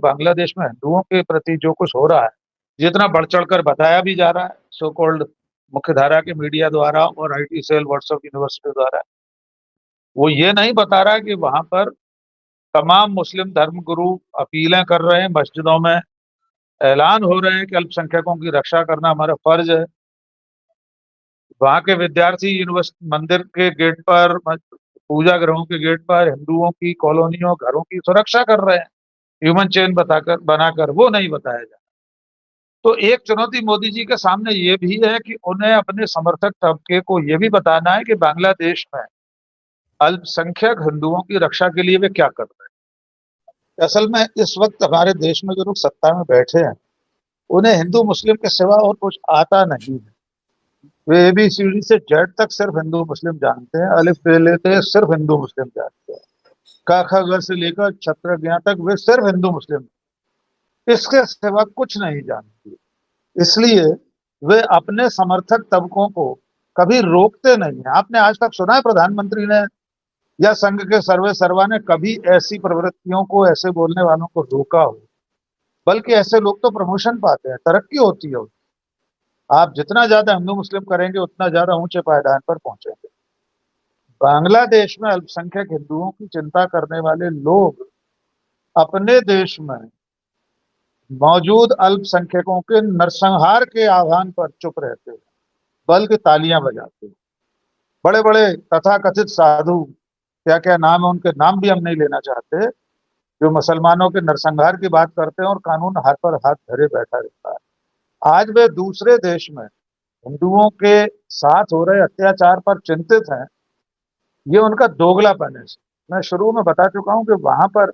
बांग्लादेश में हिंदुओं के प्रति जो कुछ हो रहा है, जितना बढ़ चढ़कर बताया भी जा रहा है सो कॉल्ड मुख्यधारा के मीडिया द्वारा और आईटी सेल व्हाट्सएप यूनिवर्सिटी द्वारा, वो ये नहीं बता रहा कि वहां पर तमाम मुस्लिम धर्म गुरु अपीलें कर रहे हैं, मस्जिदों में ऐलान हो रहे हैं कि अल्पसंख्यकों की रक्षा करना हमारा फर्ज है। वहां के विद्यार्थी यूनिवर्सिटी मंदिर के गेट पर, पूजा गृहों के गेट पर हिंदुओं की कॉलोनियों घरों की सुरक्षा कर रहे हैं, ह्यूमन चेन बताकर बनाकर, वो नहीं बताया जा। तो एक चुनौती मोदी जी के सामने ये भी है कि उन्हें अपने समर्थक तबके को ये भी बताना है कि बांग्लादेश में अल्पसंख्यक हिंदुओं की रक्षा के लिए वे क्या कर रहे हैं। असल में इस वक्त हमारे देश में जो लोग सत्ता में बैठे हैं, उन्हें हिंदू मुस्लिम के सिवा और कुछ आता नहीं है। वे एबीसीडी से जेड तक सिर्फ हिंदू मुस्लिम जानते हैं, अलिफ बे लेते सिर्फ हिंदू मुस्लिम जानते हैं, क ख ग से लेकर छत्र ज्ञ तक वे सिर्फ हिंदू मुस्लिम, इसके सिवा कुछ नहीं जानते। इसलिए वे अपने समर्थक तबकों को कभी रोकते नहीं है। आपने आज तक सुना है प्रधानमंत्री ने या संघ के सर्वे सर्वा ने कभी ऐसी प्रवृत्तियों को, ऐसे बोलने वालों को रोका हो? बल्कि ऐसे लोग तो प्रमोशन पाते हैं, तरक्की होती है। आप जितना ज्यादा हिंदू मुस्लिम करेंगे उतना ज्यादा ऊंचे पायदान पर पहुंचेंगे। बांग्लादेश में अल्पसंख्यक हिंदुओं की चिंता करने वाले लोग अपने देश में मौजूद अल्पसंख्यकों के नरसंहार के आह्वान पर चुप रहते हैं, बल्कि तालियां बजाते हैं। बड़े बड़े तथाकथित साधु, क्या क्या नाम है उनके, नाम भी हम नहीं लेना चाहते, जो मुसलमानों के नरसंहार की बात करते हैं और कानून हाथ पर हाथ धरे बैठा रहता है। आज वे दूसरे देश में हिंदुओं के साथ हो रहे अत्याचार पर चिंतित हैं। ये उनका दोगलापन है। मैं शुरू में बता चुका हूं कि वहां पर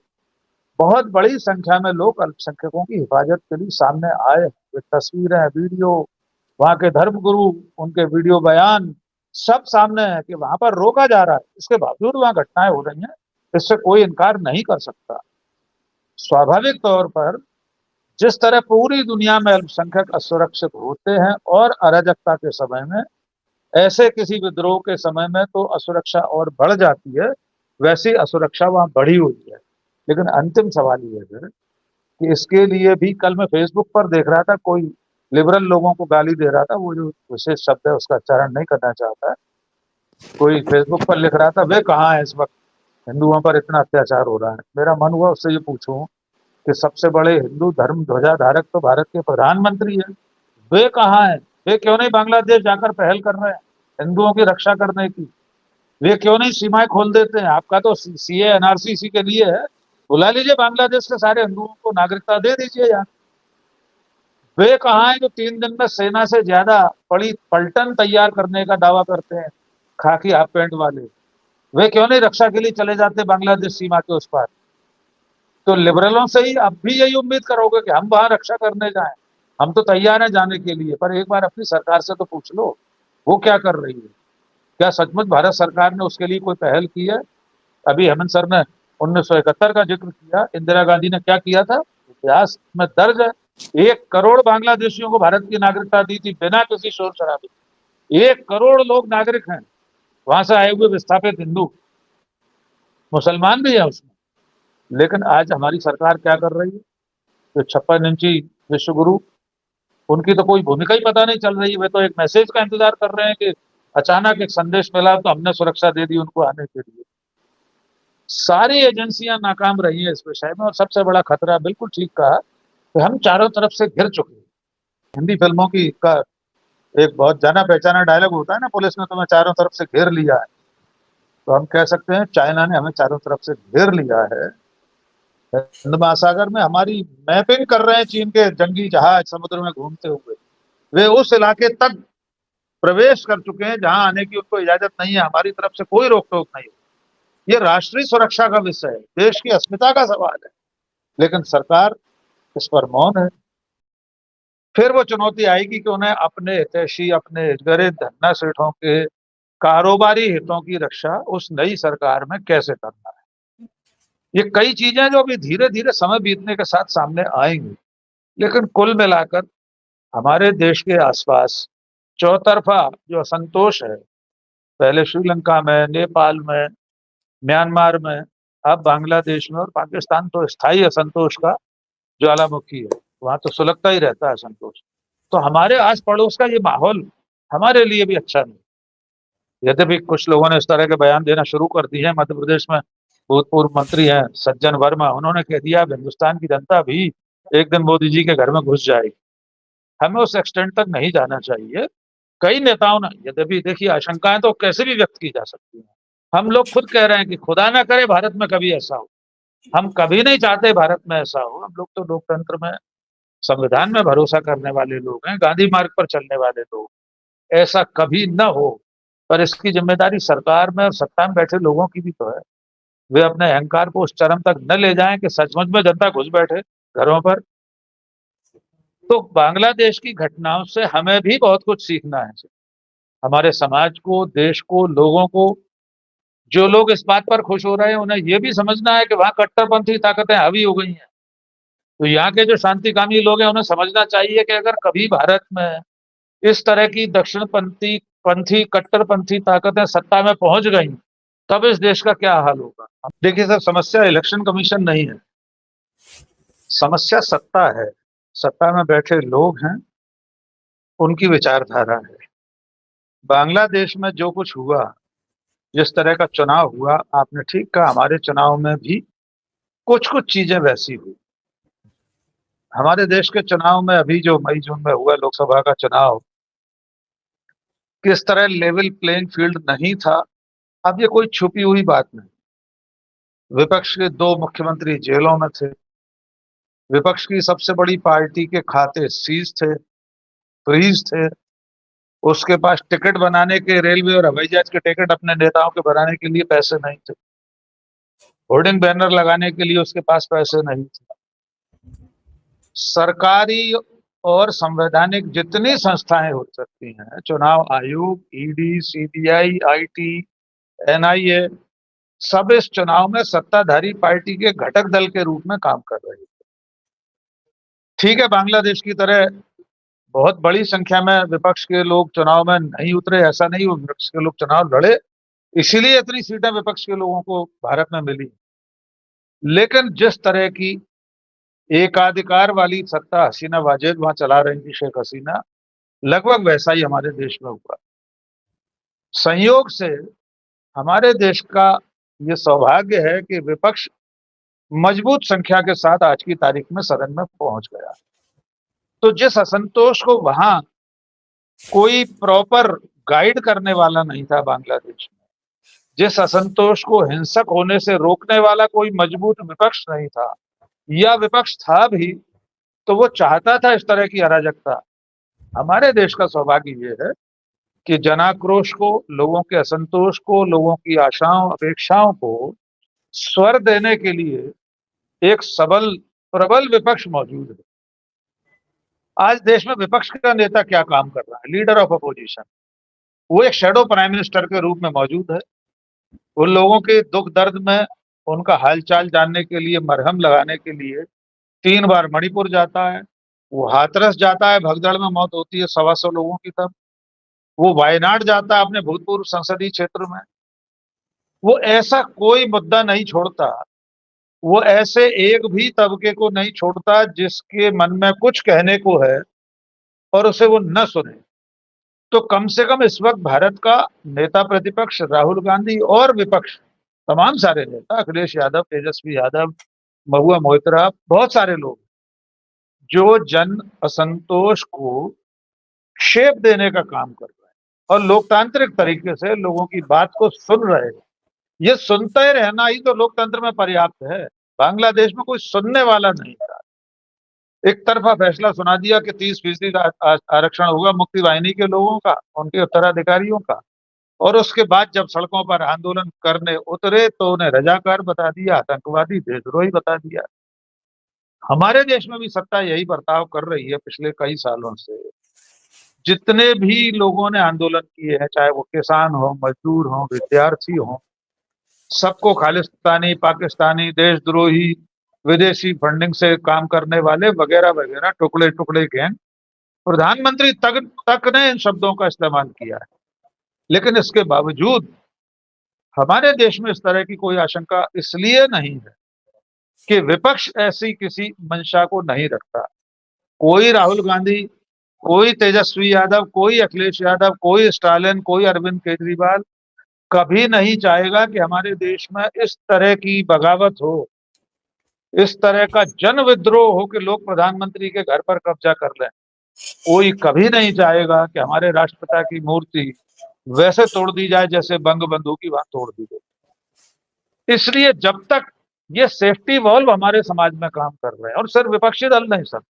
बहुत बड़ी संख्या में लोग अल्पसंख्यकों की हिफाजत के लिए सामने आए। वे तस्वीरें, वीडियो, वहां के धर्मगुरु, उनके वीडियो बयान सब सामने है कि वहां पर रोका जा रहा है। इसके बावजूद वहां घटनाएं हो रही हैं, इससे कोई इनकार नहीं कर सकता। स्वाभाविक तौर पर जिस तरह पूरी दुनिया में अल्पसंख्यक असुरक्षित होते हैं और अराजकता के समय में, ऐसे किसी विद्रोह के समय में तो असुरक्षा और बढ़ जाती है, वैसी असुरक्षा वहां बढ़ी हुई है। लेकिन अंतिम सवाल ये है कि इसके लिए भी, कल मैं फेसबुक पर देख रहा था, कोई लिबरल लोगों को गाली दे रहा था, वो जो विशेष शब्द है उसका उच्चारण नहीं करना चाहता, कोई फेसबुक पर लिख रहा था, वे कहाँ है इस वक्त हिंदुओं पर इतना अत्याचार हो रहा है। मेरा मन हुआ उससे ये पूछूं कि सबसे बड़े हिंदू धर्म ध्वजाधारक तो भारत के प्रधानमंत्री है, वे कहाँ हैं? वे क्यों नहीं बांग्लादेश जाकर पहल कर रहे हैं हिंदुओं की रक्षा करने की? वे क्यों नहीं सीमाएं खोल देते हैं? आपका तो सीए एनआरसी इसी के लिए है। बुला लीजिए बांग्लादेश के सारे हिंदुओं को, नागरिकता दे दीजिए यार। वे कहाँ हैं जो 3 दिन में सेना से ज्यादा बड़ी पलटन तैयार करने का दावा करते हैं, खाकी हाफ पैंट वाले? वे क्यों नहीं रक्षा के लिए चले जाते बांग्लादेश सीमा के उस पार? तो लिबरलों से ही अब भी यही उम्मीद करोगे कि हम वहां रक्षा करने जाएं? हम तो तैयार हैं जाने के लिए, पर एक बार अपनी सरकार से तो पूछ लो वो क्या कर रही है। क्या सचमुच भारत सरकार ने उसके लिए कोई पहल की है? अभी हेमंत सर ने 1971 का जिक्र किया, इंदिरा गांधी ने क्या किया था, इतिहास में दर्ज है। 1 करोड़ बांग्लादेशियों को भारत की नागरिकता दी थी बिना किसी शोर शराबे। 1 करोड़ लोग नागरिक हैं, वहां से आए हुए विस्थापित हिंदू, मुसलमान भी है उसमें। लेकिन आज हमारी सरकार क्या कर रही है? जो 56 इंची विश्व गुरु, उनकी तो कोई भूमिका ही पता नहीं चल रही है। वे तो एक मैसेज का इंतजार कर रहे हैं कि अचानक एक संदेश मिला तो हमने सुरक्षा दे दी उनको आने के लिए। सारी एजेंसियां नाकाम रही है इस विषय में। और सबसे बड़ा खतरा, बिल्कुल ठीक कहा, कि हम चारों तरफ से घिर चुके हैं। हिंदी फिल्मों की का एक बहुत जाना पहचाना डायलॉग होता है ना, पुलिस ने तुम्हें चारों तरफ से घेर लिया है। तो हम कह सकते हैं चाइना ने हमें चारों तरफ से घेर लिया है। हिंद महासागर में हमारी मैपिंग कर रहे हैं चीन के जंगी जहाज समुद्र में घूमते हुए। वे उस इलाके तक प्रवेश कर चुके हैं जहां आने की उनको इजाजत नहीं है। हमारी तरफ से कोई रोक टोक नहीं। ये राष्ट्रीय सुरक्षा का विषय है, देश की अस्मिता का सवाल है, लेकिन सरकार इस पर मौन है। फिर वो चुनौती आएगी कि उन्हें अपने हितैषी, अपने गरीब धन्ना सेठों के कारोबारी हितों की रक्षा उस नई सरकार में कैसे करना है। ये कई चीजें जो अभी धीरे धीरे समय बीतने के साथ सामने आएंगी। लेकिन कुल मिलाकर हमारे देश के आसपास चौतरफा जो असंतोष है, पहले श्रीलंका में, नेपाल में, म्यांमार में, अब बांग्लादेश में और पाकिस्तान, तो स्थायी असंतोष का ज्वालामुखी है, वहां तो सुलगता ही रहता है संतोष। तो हमारे आस पड़ोस का ये माहौल हमारे लिए भी अच्छा नहीं। यद्यपि कुछ लोगों ने इस तरह के बयान देना शुरू कर दिए हैं। मध्य प्रदेश में भूतपूर्व मंत्री हैं सज्जन वर्मा, उन्होंने कह दिया अब हिंदुस्तान की जनता भी एक दिन मोदी जी के घर में घुस जाएगी। हमें उस एक्सटेंट तक नहीं जाना चाहिए। कई नेताओं ने, यद्यपि देखिए आशंकाएं तो कैसे भी व्यक्त की जा सकती हैं। हम लोग खुद कह रहे हैं कि खुदा ना करे भारत में कभी ऐसा हो। हम कभी नहीं चाहते भारत में ऐसा हो। हम लोग तो लोकतंत्र में, संविधान में भरोसा करने वाले लोग हैं, गांधी मार्ग पर चलने वाले लोग। ऐसा कभी न हो, पर इसकी जिम्मेदारी सरकार में और सत्ता में बैठे लोगों की भी तो है। वे अपने अहंकार को उस चरम तक न ले जाएं कि सचमुच में जनता घुस बैठे घरों पर। तो बांग्लादेश की घटनाओं से हमें भी बहुत कुछ सीखना है। हमारे समाज को, देश को, लोगों को। जो लोग इस बात पर खुश हो रहे हैं उन्हें यह भी समझना है कि वहां कट्टरपंथी ताकतें हावी हो गई हैं। तो यहाँ के जो शांतिकामी लोग हैं उन्हें समझना चाहिए कि अगर कभी भारत में इस तरह की दक्षिणपंथी पंथी कट्टरपंथी ताकतें सत्ता में पहुंच गई, तब इस देश का क्या हाल होगा। देखिए सर, समस्या इलेक्शन कमीशन नहीं है, समस्या सत्ता है। सत्ता में बैठे लोग हैं, उनकी विचारधारा है। बांग्लादेश में जो कुछ हुआ, जिस तरह का चुनाव हुआ, आपने ठीक कहा, हमारे चुनाव में भी कुछ कुछ चीजें वैसी हुई। हमारे देश के चुनाव में अभी जो मई जून में हुआ लोकसभा का चुनाव, किस तरह लेवल प्लेइंग फील्ड नहीं था, अब ये कोई छुपी हुई बात नहीं। विपक्ष के दो मुख्यमंत्री जेलों में थे। विपक्ष की सबसे बड़ी पार्टी के खाते सीज थे, फ्रीज थे। उसके पास टिकट बनाने के, रेलवे और हवाई जहाज के टिकट अपने नेताओं के बनाने के लिए पैसे नहीं थे। होर्डिंग बैनर लगाने के लिए उसके पास पैसे नहीं थे। सरकारी और संवैधानिक जितनी संस्थाएं हो सकती हैं, चुनाव आयोग, ईडी, सीबीआई, आईटी, एनआईए, सब इस चुनाव में सत्ताधारी पार्टी के घटक दल के रूप में काम कर रही है। ठीक है, बांग्लादेश की तरह बहुत बड़ी संख्या में विपक्ष के लोग चुनाव में नहीं उतरे, ऐसा नहीं। वो विपक्ष के लोग चुनाव लड़े, इसीलिए इतनी सीटें विपक्ष के लोगों को भारत में मिली। लेकिन जिस तरह की एकाधिकार वाली सत्ता हसीना वाजेद वहां चला रही थी, शेख हसीना, लगभग वैसा ही हमारे देश में हुआ। संयोग से हमारे देश का ये सौभाग्य है कि विपक्ष मजबूत संख्या के साथ आज की तारीख में सदन में पहुंच गया। तो जिस असंतोष को वहां कोई प्रॉपर गाइड करने वाला नहीं था बांग्लादेश में, जिस असंतोष को हिंसक होने से रोकने वाला कोई मजबूत विपक्ष नहीं था, या विपक्ष था भी तो वो चाहता था इस तरह की अराजकता। हमारे देश का सौभाग्य ये है कि जनाक्रोश को, लोगों के असंतोष को, लोगों की आशाओं अपेक्षाओं को स्वर देने के लिए एक सबल प्रबल विपक्ष मौजूद है। आज देश में विपक्ष का नेता क्या काम कर रहा है? लीडर ऑफ अपोजिशन, वो एक शैडो प्राइम मिनिस्टर के रूप में मौजूद है। वो लोगों के दुख दर्द में उनका हालचाल जानने के लिए, मरहम लगाने के लिए 3 बार मणिपुर जाता है। वो हाथरस जाता है, भगदड़ में मौत होती है 125 लोगों की तब। वो वायनाड जाता है अपने भूतपूर्व संसदीय क्षेत्र में। वो ऐसा कोई मुद्दा नहीं छोड़ता, वो ऐसे एक भी तबके को नहीं छोड़ता जिसके मन में कुछ कहने को है और उसे वो न सुने। तो कम से कम इस वक्त भारत का नेता प्रतिपक्ष राहुल गांधी और विपक्ष, तमाम सारे नेता, अखिलेश यादव, तेजस्वी यादव, महुआ मोइत्रा, बहुत सारे लोग जो जन असंतोष को शेप देने का काम कर रहे हैं और लोकतांत्रिक तरीके से लोगों की बात को सुन रहे हैं। ये सुनते रहना ही तो लोकतंत्र में पर्याप्त है। बांग्लादेश में कोई सुनने वाला नहीं था। एक तरफा फैसला सुना दिया कि 30% का आरक्षण होगा मुक्ति वाहिनी के लोगों का, उनके उत्तराधिकारियों का, और उसके बाद जब सड़कों पर आंदोलन करने उतरे तो उन्हें रजाकार बता दिया, आतंकवादी, देशद्रोही बता दिया। हमारे देश में भी सत्ता यही बर्ताव कर रही है पिछले कई सालों से। जितने भी लोगों ने आंदोलन किए हैं, चाहे वो किसान हो, मजदूर हो, विद्यार्थी हो, सबको खालिस्तानी, पाकिस्तानी, देशद्रोही, विदेशी फंडिंग से काम करने वाले वगैरह वगैरह टुकड़े टुकड़े गैंग, प्रधानमंत्री तक ने इन शब्दों का इस्तेमाल किया है। लेकिन इसके बावजूद हमारे देश में इस तरह की कोई आशंका इसलिए नहीं है कि विपक्ष ऐसी किसी मंशा को नहीं रखता। कोई राहुल गांधी, कोई तेजस्वी यादव, कोई अखिलेश यादव, कोई स्टालिन, कोई अरविंद केजरीवाल कभी नहीं चाहेगा कि हमारे देश में इस तरह की बगावत हो, इस तरह का जन विद्रोह हो कि लोग प्रधानमंत्री के घर पर कब्जा कर लें। कोई कभी नहीं चाहेगा कि हमारे राष्ट्रपिता की मूर्ति वैसे तोड़ दी जाए जैसे बंग बंधु की वहां तोड़ दी गई। इसलिए जब तक ये सेफ्टी वॉल्व हमारे समाज में काम कर रहे हैं, और सिर्फ विपक्षी दल नहीं, सब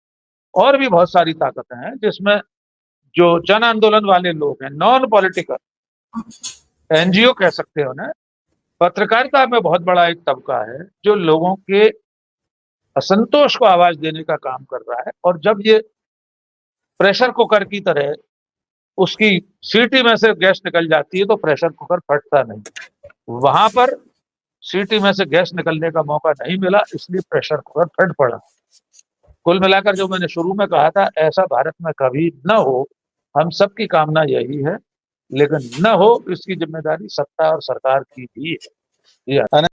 और भी बहुत सारी ताकतें हैं जिसमें जो जन आंदोलन वाले लोग हैं, नॉन पॉलिटिकल एनजीओ कह सकते हैं उन्हें, पत्रकारिता में बहुत बड़ा एक तबका है जो लोगों के असंतोष को आवाज देने का काम कर रहा है। और जब ये प्रेशर कुकर की तरह उसकी सीटी में से गैस निकल जाती है तो प्रेशर कुकर फटता नहीं, वहां पर सीटी में से गैस निकलने का मौका नहीं मिला, इसलिए प्रेशर कुकर फट पड़ा। कुल मिलाकर जो मैंने शुरू में कहा था, ऐसा भारत में कभी न हो, हम सबकी कामना यही है, लेकिन न हो इसकी जिम्मेदारी सत्ता और सरकार की भी है।